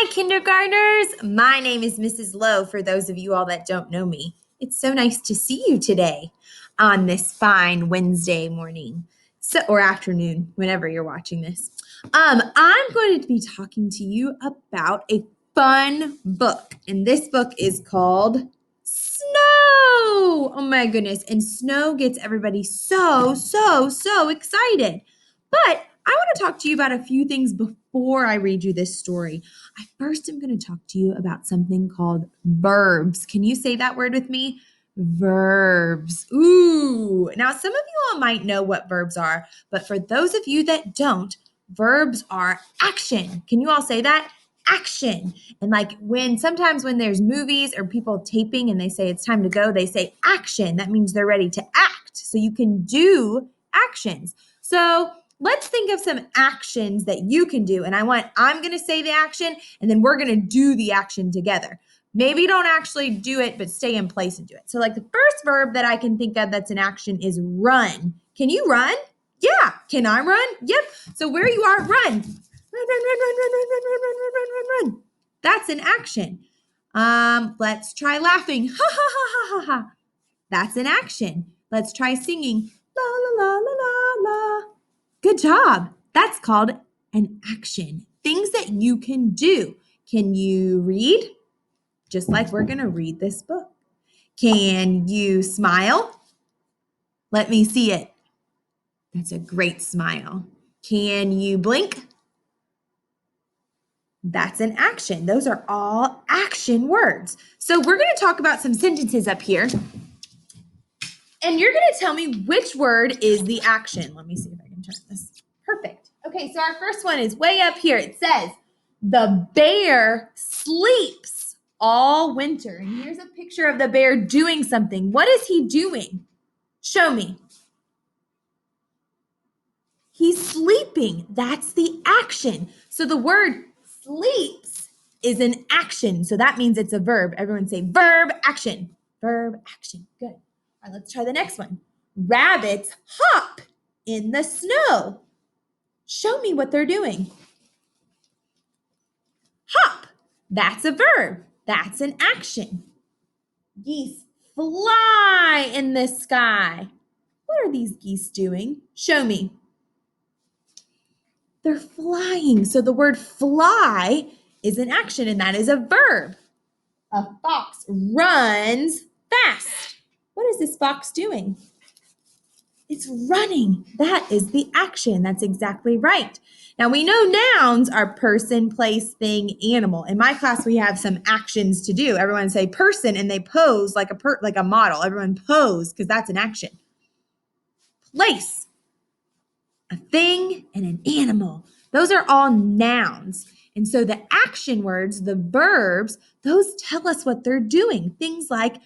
Hi, kindergartners. My name is Mrs. Lowe, for those of you all that don't know me. It's so nice to see you today on this fine Wednesday morning or afternoon, whenever you're watching this. I'm going to be talking to you about a fun book, and this book is called Snow. Oh my goodness, and snow gets everybody so excited. But I want to talk to you about a few things before I read you this story. I first am going to talk to you about something called verbs. Can you say that word with me? Verbs. Ooh. Now, some of you all might know what verbs are, but for those of you that don't, verbs are action. Can you all say that? Action. And like sometimes when there's movies or people taping and they say it's time to go, they say action. That means they're ready to act. So you can do actions. So let's think of some actions that you can do. And I'm going to say the action and then we're going to do the action together. Maybe don't actually do it, but stay in place and do it. So like the first verb that I can think of that's an action is run. Can you run? Yeah. Can I run? Yep. So where you are, run. Run. That's an action. Let's try laughing. Ha ha ha ha ha ha. That's an action. Let's try singing. La la la la la la. Good job. That's called an action. Things that you can do. Can you read? Just like we're going to read this book. Can you smile? Let me see it. That's a great smile. Can you blink? That's an action. Those are all action words. So we're going to talk about some sentences up here. And you're going to tell me which word is the action. Let me see if I can turn this. Perfect. Okay, so our first one is way up here. It says, the bear sleeps all winter. And here's a picture of the bear doing something. What is he doing? Show me. He's sleeping. That's the action. So the word sleeps is an action. So that means it's a verb. Everyone say verb action. Verb action. Good. All right, let's try the next one. Rabbits hop in the snow. Show me what they're doing. Hop. That's a verb. That's an action. Geese fly in the sky. What are these geese doing? Show me. They're flying. So the word fly is an action, and that is a verb. A fox runs fast. What is this fox doing? It's running. That is the action. That's exactly right. Now we know nouns are person, place, thing, animal. In my class, we have some actions to do. Everyone say person, and they pose like a model. Everyone pose because that's an action. Place, a thing, and an animal. Those are all nouns. And so the action words, the verbs, those tell us what they're doing. Things like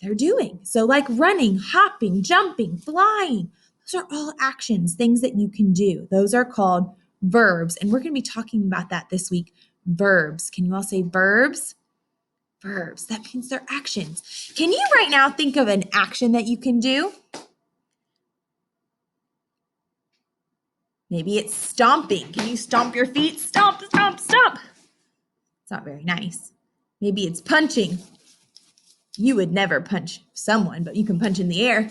they're doing. So like running, hopping, jumping, flying. Those are all actions, things that you can do. Those are called verbs. And we're going to be talking about that this week. Verbs. Can you all say verbs? Verbs. That means they're actions. Can you right now think of an action that you can do? Maybe it's stomping. Can you stomp your feet? Stomp, stomp, stomp. It's not very nice. Maybe it's punching. You would never punch someone, but you can punch in the air.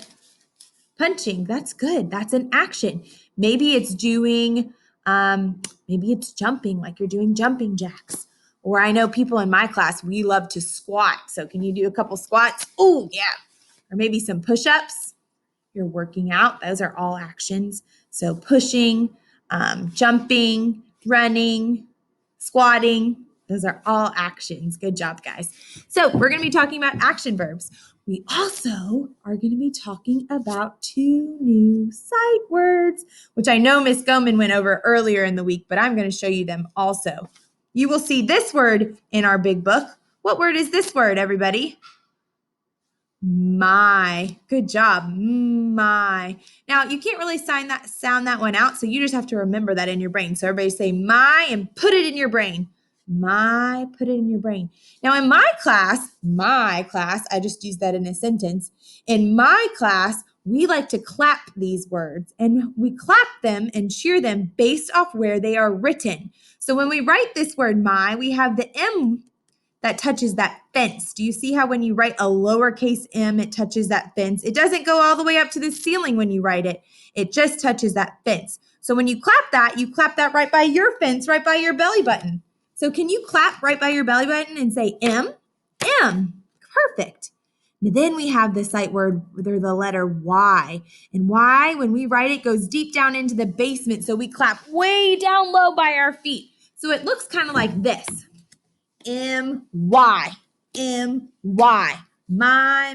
Punching, that's good. That's an action. Maybe it's maybe it's jumping, like you're doing jumping jacks. Or I know people in my class, we love to squat. So can you do a couple squats? Oh, yeah. Or maybe some push-ups. You're working out. Those are all actions. So pushing, jumping, running, squatting, those are all actions. Good job, guys. So we're going to be talking about action verbs. We also are going to be talking about 2 new sight words, which I know Miss Goman went over earlier in the week, but I'm going to show you them also. You will see this word in our big book. What word is this word, everybody? My. Good job. My. Now, you can't really sound that one out, so you just have to remember that in your brain. So everybody say my and put it in your brain. My, put it in your brain. Now, in my class, I just used that in a sentence. In my class, we like to clap these words, and we clap them and cheer them based off where they are written. So when we write this word my, we have the M that touches that fence. Do you see how when you write a lowercase m, it touches that fence? It doesn't go all the way up to the ceiling when you write it. It just touches that fence. So when you clap that right by your fence, right by your belly button. So can you clap right by your belly button and say M? M. Perfect. And then we have the sight word, or the letter Y. And Y, when we write it, goes deep down into the basement. So we clap way down low by our feet. So it looks kind of like this. M-Y, M-Y, my.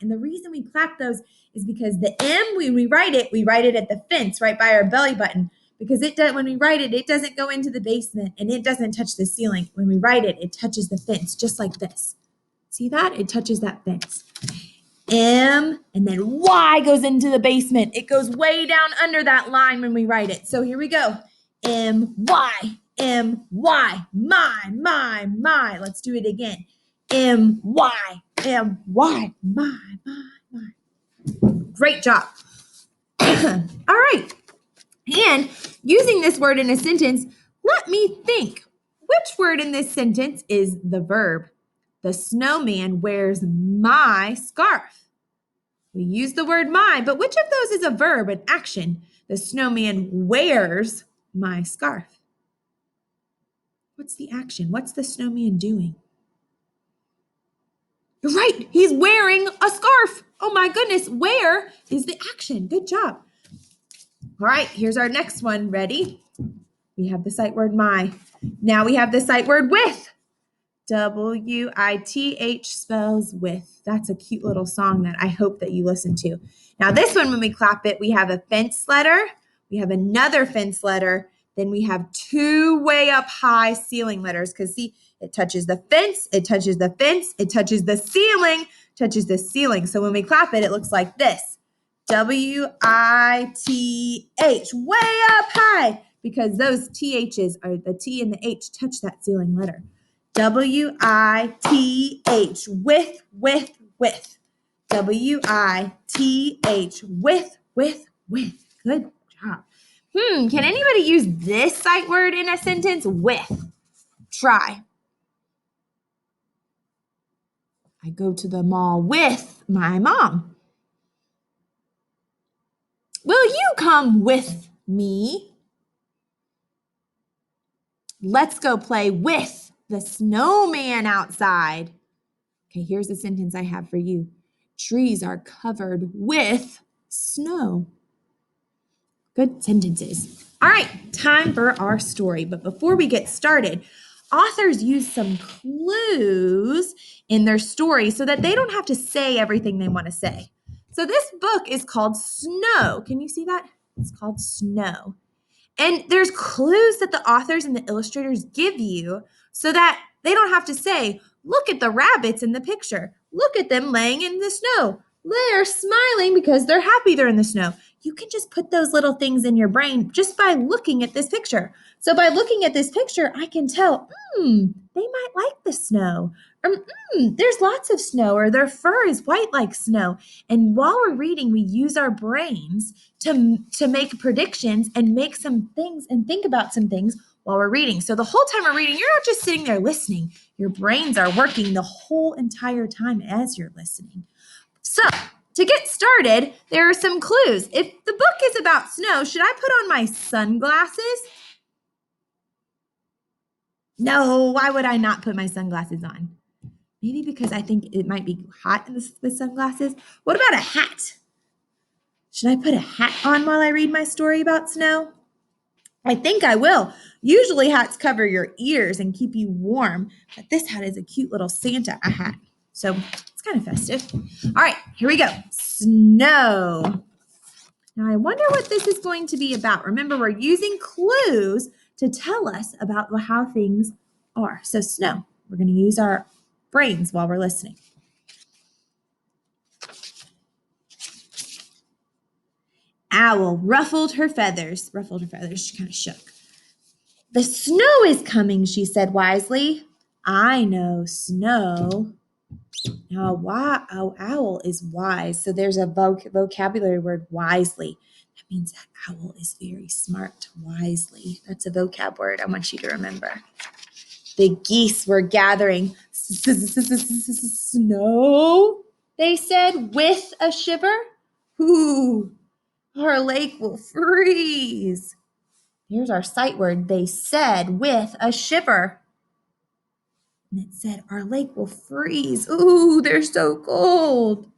And the reason we clap those is because the M, when we write it at the fence right by our belly button. Because when we write it, it doesn't go into the basement and it doesn't touch the ceiling. When we write it, it touches the fence just like this. See that? It touches that fence. M, and then Y goes into the basement. It goes way down under that line when we write it. So here we go. M-Y, M-Y, my. Let's do it again. M-Y, M-Y, my. Great job. All right. And using this word in a sentence, let me think. Which word in this sentence is the verb? The snowman wears my scarf. We use the word my, but which of those is a verb, an action? The snowman wears my scarf. What's the action? What's the snowman doing? You're right. He's wearing a scarf. Oh my goodness. Wear is the action. Good job. All right, here's our next one. Ready? We have the sight word my. Now we have the sight word with. W-I-T-H spells with. That's a cute little song that I hope that you listen to. Now this one, when we clap it, we have a fence letter. We have another fence letter. Then we have two way up high ceiling letters because see, it touches the fence, it touches the fence, it touches the ceiling, touches the ceiling. So when we clap it, it looks like this. W-I-T-H, way up high, because those THs are the T and the H touch that ceiling letter. W-I-T-H, with. W-I-T-H, with. Good job. Can anybody use this sight word in a sentence? With. Try. I go to the mall with my mom. Will you come with me? Let's go play with the snowman outside. Okay, here's a sentence I have for you. Trees are covered with snow. Good sentences. All right, time for our story. But before we get started, authors use some clues in their story so that they don't have to say everything they want to say. So this book is called Snow. Can you see that? It's called Snow. And there's clues that the authors and the illustrators give you so that they don't have to say, look at the rabbits in the picture. Look at them laying in the snow. They're smiling because they're happy they're in the snow. You can just put those little things in your brain just by looking at this picture. So by looking at this picture, I can tell, they might like the snow. Or, there's lots of snow, or their fur is white like snow. And while we're reading, we use our brains to make predictions and make some things and think about some things while we're reading. So the whole time we're reading, you're not just sitting there listening. Your brains are working the whole entire time as you're listening. So to get started, there are some clues. If the book is about snow, should I put on my sunglasses? No, why would I not put my sunglasses on? Maybe because I think it might be hot with sunglasses. What about a hat? Should I put a hat on while I read my story about snow? I think I will. Usually hats cover your ears and keep you warm, but this hat is a cute little Santa hat. So it's kind of festive. All right, here we go. Snow. Now I wonder what this is going to be about. Remember, we're using clues to tell us about how things are. So snow, we're going to use our brains while we're listening. Owl ruffled her feathers. She kind of shook. The snow is coming, she said wisely. I know snow. Now, owl is wise. So there's a vocabulary word, wisely. That means that owl is very smart, wisely. That's a vocab word I want you to remember. The geese were gathering snow, they said, with a shiver. Ooh, our lake will freeze. Here's our sight word. They said with a shiver. And it said, our lake will freeze. Ooh, they're so cold.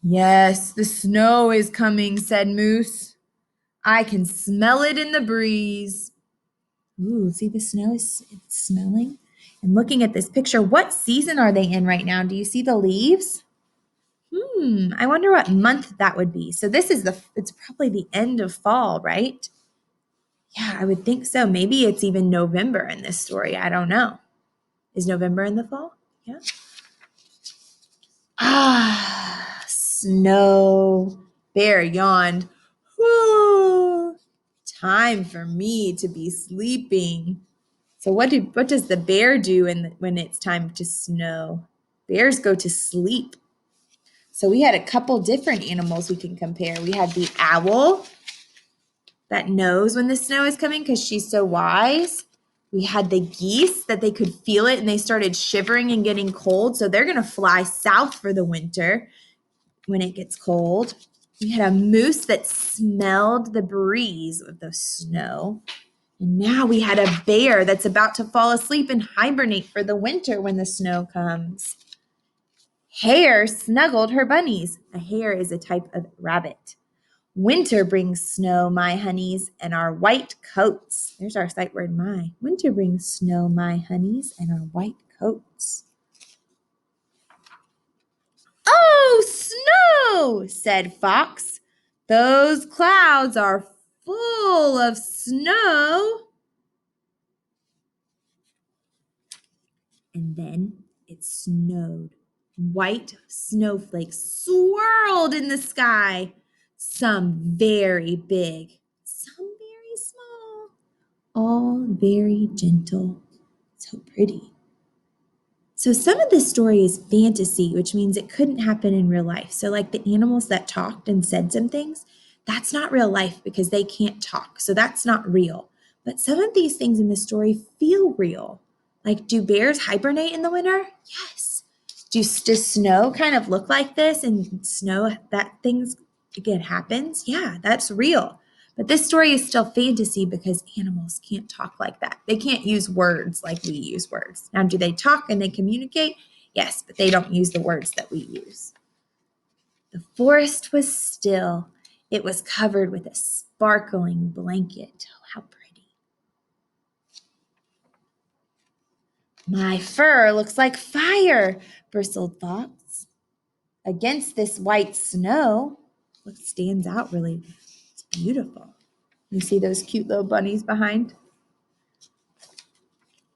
Yes, the snow is coming, said Moose. I can smell it in the breeze. Ooh, see the snow is smelling? And looking at this picture, what season are they in right now? Do you see the leaves? I wonder what month that would be. So this is it's probably the end of fall, right? Yeah, I would think so. Maybe it's even November in this story. I don't know. Is November in the fall? Yeah. Ah, snow. Bear yawned. Whew, time for me to be sleeping. So what does the bear do when it's time to snow? Bears go to sleep. So we had a couple different animals we can compare. We had the owl that knows when the snow is coming because she's so wise. We had the geese that they could feel it and they started shivering and getting cold. So they're going to fly south for the winter when it gets cold. We had a moose that smelled the breeze of the snow. And now we had a bear that's about to fall asleep and hibernate for the winter when the snow comes. Hare snuggled her bunnies. A hare is a type of rabbit. Winter brings snow, my honeys, and our white coats. There's our sight word, my. Winter brings snow, my honeys, and our white coats. Oh, snow, said Fox. Those clouds are full of snow. And then it snowed. White snowflakes swirled in the sky, some very big, some very small, all very gentle, so pretty. So some of this story is fantasy, which means it couldn't happen in real life. So like the animals that talked and said some things, that's not real life because they can't talk. So that's not real. But some of these things in the story feel real. Like, do bears hibernate in the winter? Yes. Does snow kind of look like this and snow that things again happens? Yeah, that's real. But this story is still fantasy because animals can't talk like that. They can't use words like we use words. Now, do they talk and they communicate? Yes, but they don't use the words that we use. The forest was still. It was covered with a sparkling blanket. Oh, how pretty. My fur looks like fire, bristled Fox. Against this white snow, what stands out really? It's beautiful. You see those cute little bunnies behind?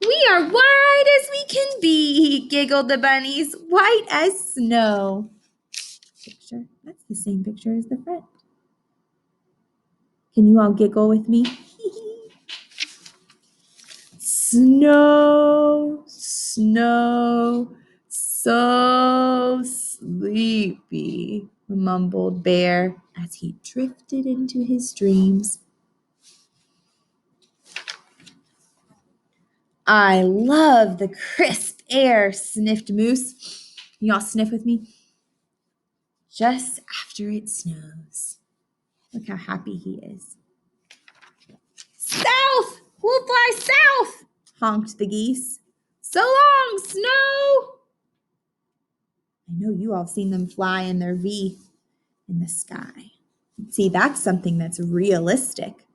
We are white as we can be, giggled the bunnies, white as snow. Picture, that's the same picture as the front. Can you all giggle with me? Snow, snow, so sleepy, mumbled Bear as he drifted into his dreams. I love the crisp air, sniffed Moose. Can y'all sniff with me? Just after it snows. Look how happy he is. South! We'll fly south! Honked the geese. So long, snow! I know you all seen them fly in their V in the sky. See, that's something that's realistic.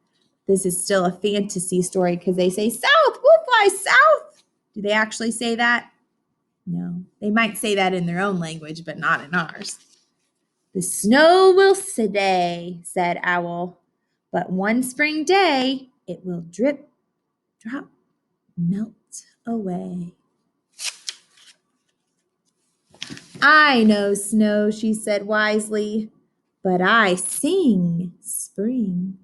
This is still a fantasy story because they say, south, we'll fly south. Do they actually say that? No, they might say that in their own language, but not in ours. The snow will stay, said Owl, but one spring day it will drip, drop, melt away. I know snow, she said wisely, but I sing spring.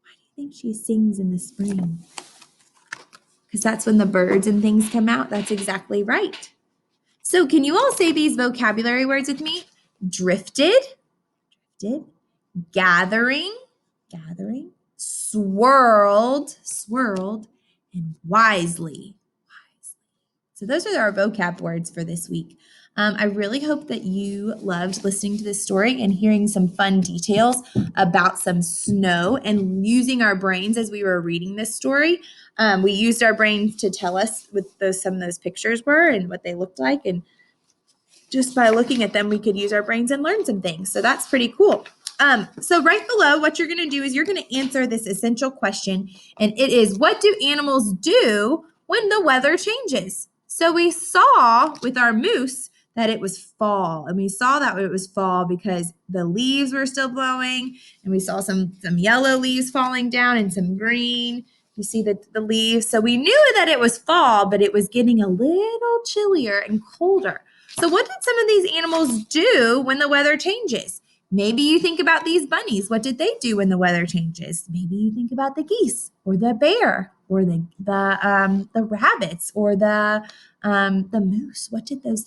Why do you think she sings in the spring? Because that's when the birds and things come out. That's exactly right. So can you all say these vocabulary words with me? drifted, gathering, swirled, and wisely. So those are our vocab words for this week. I really hope that you loved listening to this story and hearing some fun details about some snow and using our brains as we were reading this story. We used our brains to tell us what some of those pictures were and what they looked like. And just by looking at them, we could use our brains and learn some things. So that's pretty cool. So right below, what you're going to do is you're going to answer this essential question. And it is, what do animals do when the weather changes? So we saw with our moose that it was fall. And we saw that it was fall because the leaves were still blowing. And we saw some yellow leaves falling down and some green. You see the leaves. So we knew that it was fall, but it was getting a little chillier and colder. So what did some of these animals do when the weather changes? Maybe you think about these bunnies. What did they do when the weather changes? Maybe you think about the geese or the bear or the rabbits or the moose. What did those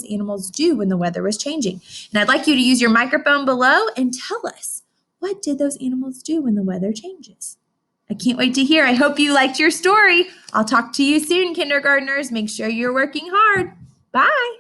animals do when the weather was changing? And I'd like you to use your microphone below and tell us, what did those animals do when the weather changes? I can't wait to hear. I hope you liked your story. I'll talk to you soon, kindergartners. Make sure you're working hard. Bye.